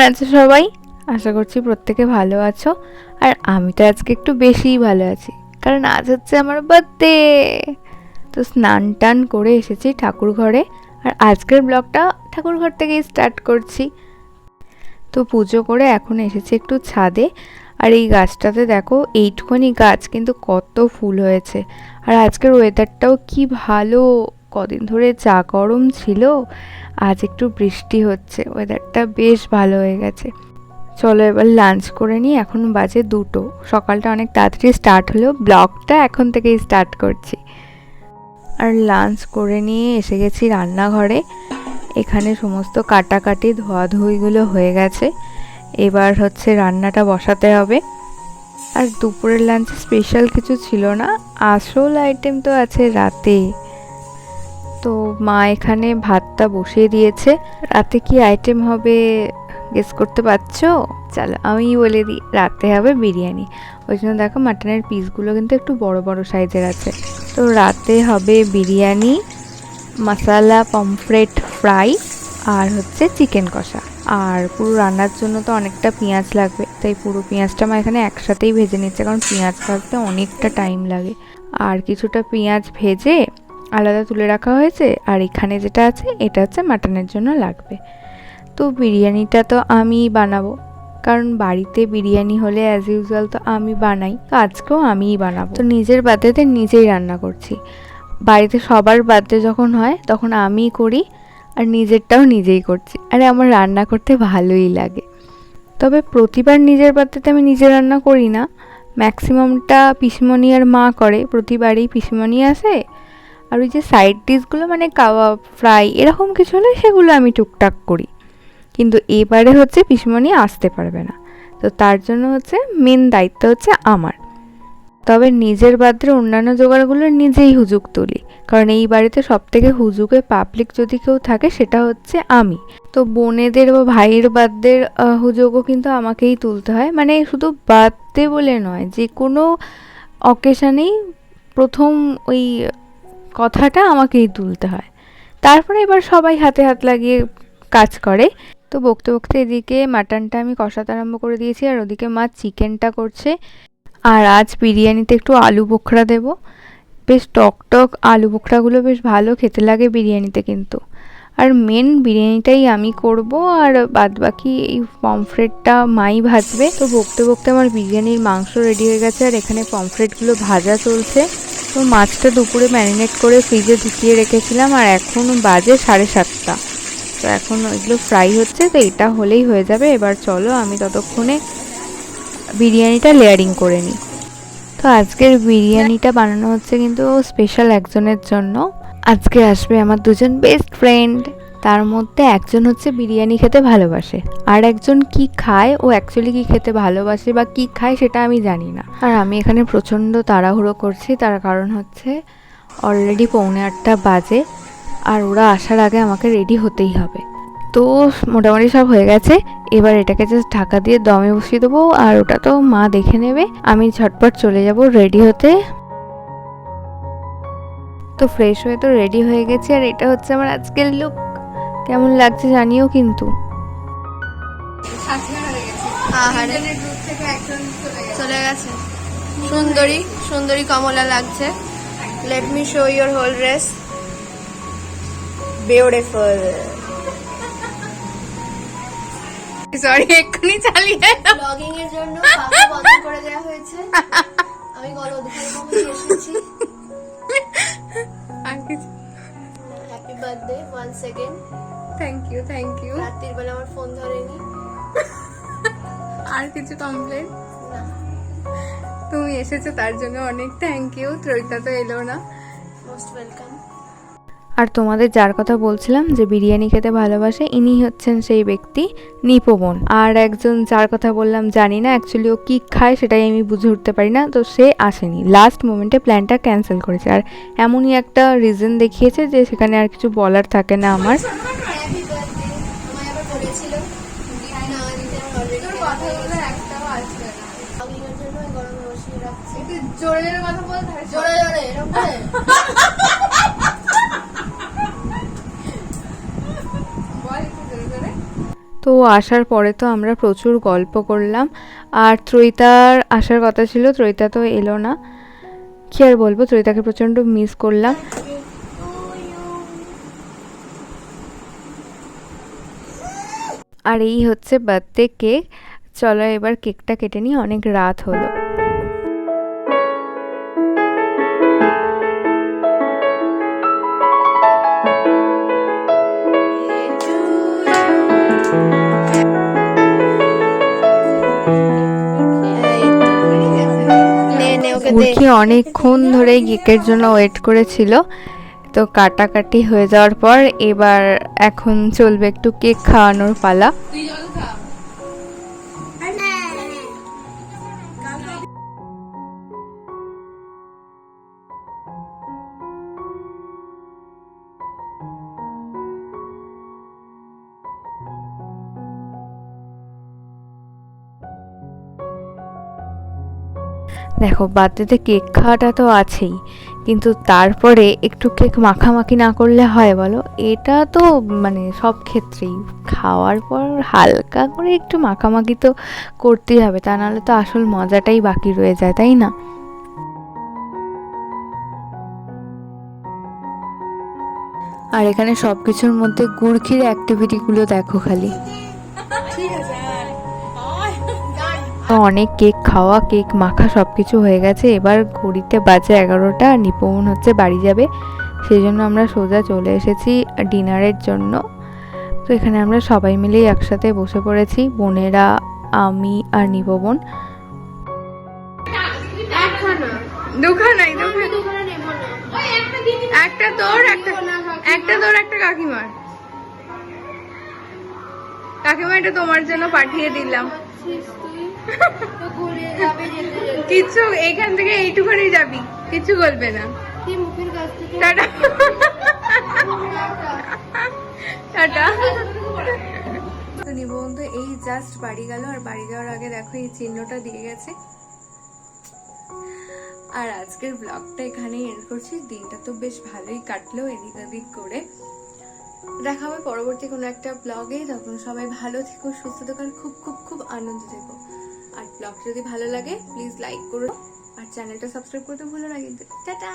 আছো সবাই? আশা করছি প্রত্যেকে ভালো আছো। আর আমি তো আজকে একটু বেশিই ভালো আছি, কারণ আজ হচ্ছে আমার বার্থডে। তো স্নান টান করে এসেছি ঠাকুর ঘরে, আর আজকের ব্লগটা ঠাকুর ঘর থেকেই স্টার্ট করছি। তো পুজো করে এখন এসেছি একটু ছাদে। আর এই গাছটাতে দেখো, এইটুখানি গাছ কিন্তু কত ফুল হয়েছে। আর আজকের ওয়েদারটাও কি ভালো, কদিন ধরে যা গরম ছিল, আজ একটু বৃষ্টি হচ্ছে, ওয়েদারটা বেশ ভালো হয়ে গেছে। চলো এবার লাঞ্চ করে নিই, এখন বাজে 2টো। সকালটা অনেক তাড়াতাড়ি স্টার্ট হলেও ব্লগটা এখন থেকেই স্টার্ট করছি। আর লাঞ্চ করে নিয়ে এসে গেছি রান্নাঘরে। এখানে সমস্ত কাটাকাটি ধোয়াধুয়িগুলো হয়ে গেছে, এবার হচ্ছে রান্নাটা বসাতে হবে। আর দুপুরের লাঞ্চে স্পেশাল কিছু ছিল না, আসল আইটেম তো আছে রাতে। তো মা এখানে ভাতটা বসিয়ে দিয়েছে। রাতে কি আইটেম হবে গেস করতে পারছো? চলো আমি বলে দিই, রাতে হবে বিরিয়ানি। ওই জন্য দেখো মাটনের পিসগুলো কিন্তু একটু বড় বড় সাইজের আছে। তো রাতে হবে বিরিয়ানি, মশালা পমফ্রেট ফ্রাই, আর হচ্ছে চিকেন কষা। আর পুরো রান্নার জন্য তো অনেকটা পেঁয়াজ লাগবে, তাই পুরো পেঁয়াজটা আমার এখানে একসাথেই ভেজে নিচ্ছে, কারণ পেঁয়াজ ভাজতে অনেকটা টাইম লাগে। আর কিছুটা পেঁয়াজ ভেজে আলাদা তুলে রাখা হয়েছে। আর এখানে যেটা আছে এটা হচ্ছে মাটনের জন্য লাগবে। তো বিরিয়ানিটা তো আমিই বানাবো, কারণ বাড়িতে বিরিয়ানি হলে অ্যাজ ইউজুয়াল তো আমি বানাই, তো আজকেও আমিই বানাবো। তো নিজের বার্থডেতে নিজেই রান্না করছি। বাড়িতে সবার বার্থডে যখন হয় তখন আমিই করি, আর নিজেরটাও নিজেই করছি। আরে আমার রান্না করতে ভালোই লাগে। তবে প্রতিবার নিজের বার্থডেতে আমি নিজে রান্না করি না, ম্যাক্সিমামটা পিসিমণি আর মা করে। প্রতিবারই পিসিমণি আসে, আর ওই যে সাইড ডিশগুলো মানে কাবাব ফ্রাই এরকম কিছু হলে সেগুলো আমি টুকটাক করি। কিন্তু এবারে হচ্ছে পিসিমণি আসতে পারবে না, তো তার জন্য হচ্ছে মেন দায়িত্ব হচ্ছে আমার। তবে নিজের বার্থডে অন্যান্য জোগাড়গুলো নিজেই হুজুগ তুলি, কারণ এই বাড়িতে সব থেকে হুজুগে পাবলিক যদি কেউ থাকে সেটা হচ্ছে আমি। তো বোনেদের বা ভাইয়ের বার্থডের হুজুগও কিন্তু আমাকেই তুলতে হয়, মানে শুধু বার্থডে বলে নয়, যে কোনো অকেশনেই প্রথম ওই কথাটা আমাকেই তুলতে হয়। তারপরে এবার সবাই হাতে হাত লাগিয়ে কাজ করে। তো বকতে বকতে এদিকে মাটনটা আমি কষাতে আরম্ভ করে দিয়েছি, আর ওদিকে মা চিকেনটা করছে। আর আজ বিরিয়ানিতে একটু আলু বোখরা দেব, বেশ টক টক আলু বোখরাগুলো বেশ ভালো খেতে লাগে বিরিয়ানিতে কিন্তু। আর মেন বিরিয়ানিটাই আমি করব, আর বাদ বাকি এই পমফ্রেটটা মাই ভাজবে। তো বকতে বকতে আমার বিরিয়ানির মাংস রেডি হয়ে গেছে, আর এখানে পমফ্রেটগুলো ভাজা চলছে। তো মাছটা দুপুরে ম্যারিনেট করে ফ্রিজে ঢুকিয়ে রেখেছিলাম, আর এখন বাজে 7:30। তো এখন এগুলো ফ্রাই হচ্ছে, তো এটা হলেই হয়ে যাবে। এবার চলো আমি ততক্ষণে বিরিয়ানিটা লেয়ারিং করে নিই। তো আজকের বিরিয়ানিটা বানানো হচ্ছে কিন্তু স্পেশাল একজনের জন্য। আজকে আসবে আমার দুজন বেস্ট ফ্রেন্ড, তার মধ্যে একজন হচ্ছে বিরিয়ানি খেতে ভালোবাসে, আর একজন কি খায়, ও অ্যাকচুয়ালি কি খেতে ভালোবাসে বা কি খায় সেটা আমি জানি না। আর আমি এখানে প্রচণ্ড তাড়াহুড়ো করছি, তার কারণ হচ্ছে অলরেডি 7:45 বাজে, আর ওরা আসার আগে আমাকে রেডি হতেই হবে। তো মোটামুটি সব হয়ে গেছে, এবার এটাকে জাস্ট ঢাকা দিয়ে দমে বসিয়ে দেবো, আর ওটা তো মা দেখে নেবে। আমি ঝটপট চলে যাব রেডি হতে। তো ফ্রেশ হয়ে তো রেডি হয়ে গেছি, আর এটা হচ্ছে আমার আজকের লুক। কেমন লাগছে জানিও কিন্তু। চলে গেছে সুন্দরী সুন্দরী কমলা লাগছে। Let me show your whole dress, beautiful. Sorry, এক্ষুনি চালিয়ে ব্লগিং এর জন্য পাখা বন্ধ করে দেওয়া হয়েছে। আমি গলা অধিকারী কমিয়ে এসেছি। Happy birthday once again. Thank you thank you. রাত্রির বেলা আমার ফোন ধরেনি। আর কিছু কমপ্লেন? না, তুমি এসেছো তার জন্য অনেক থ্যাংক ইউ। ত্রয়িতা তো এলো না। Most welcome. আর তোমাদের যার কথা বলছিলাম যে বিরিয়ানি খেতে ভালোবাসে, ইনি হচ্ছেন সেই ব্যক্তি, নিপোবন। আর একজন যার কথা বললাম জানি না অ্যাকচুয়ালি ও কী খায় সেটাই আমি বুঝে উঠতে পারি না, তো সে আসেনি, লাস্ট মোমেন্টে প্ল্যানটা ক্যান্সেল করেছে। আর এমনই একটা রিজন দেখিয়েছে যে সেখানে আর কিছু বলার থাকে না আমার। হ্যাপি বার্থডে আমায় আবার বলেছিল গিফট না দিতে, অলরেডি তোর কথাগুলো একটাও আসবে না। ব্লগিং এর জন্য গরমে বসিয়ে রাখছি। একটু জোরে জোরে কথা বলতে হয়, জোরে জোরে এরকম করে। তো তো ও আসার পরে তো আমরা প্রচুর গল্প করলাম। আর ত্রয়িতার আসার কথা ছিল, ত্রয়িতা তো এলো না। কি আর বলবো, ত্রয়িতাকে প্রচণ্ড মিস করলাম। আর এই হচ্ছে বার্থডে কেক। চলো এবার কেকটা কেটে নিই, অনেক রাত হলো। মুরগি অনেকক্ষণ ধরে কেকের জন্য ওয়েট করেছিল। তো কাটাকাটি হয়ে যাওয়ার পর এবার এখন চলবে একটু কেক খাওয়ানোর পালা। দেখো বার্থডেতে কেক খাওয়াটা তো আছেই, কিন্তু তারপরে একটু কেক মাখামাখি না করলে হয় বলো? এটা তো মানে সব ক্ষেত্রেই খাওয়ার পর হালকা করে একটু মাখামাখি তো করতেই হবে, তা নাহলে তো আসল মজাটাই বাকি রয়ে যায়, তাই না? আর এখানে সব কিছুর মধ্যে গুড়খির অ্যাক্টিভিটিগুলো দেখো খালি। অনেক কেক খাওয়া, কেক মাখা সব কিছু হয়ে গেছে। এবার ঘড়িতে বাজে 11টা, আর নিপমন হচ্ছে বাড়ি যাবে, সেই জন্য আমরা সোজা চলে এসেছি ডিনারের জন্য। তো এখানে আমরা সবাই মিলেই একসাথে বসে পড়েছি, বোনেরা, আমি আর নিপমন। একটা তোর একটা কাকিমার। কাকিমা এটা তোমার জন্য পাঠিয়ে দিলাম। কিছু এখান থেকে এইটুখানি যাবি, কিছু বলবে না। Tata tata. তো নিবন্ধ এই জাস্ট বাড়ি গেল, আর বাড়ি যাওয়ার আগে দেখো এই চিহ্নটা দিয়ে গেছে। আর আজকের ব্লগটা এখানেই এন্ড করছি। দিনটা তো বেশ ভালোই কাটলো এদিক ওদিক করে। দেখা হবে পরবর্তী কোনো একটা ব্লগে। তখন সবাই ভালো থেকো, সুস্থ থেকো, আর খুব খুব খুব আনন্দ থেকো। আর ব্লগটা যদি ভালো লাগে প্লিজ লাইক করো, আর চ্যানেলটা সাবস্ক্রাইব করতে ভুলো না কিন্তু। টাটা।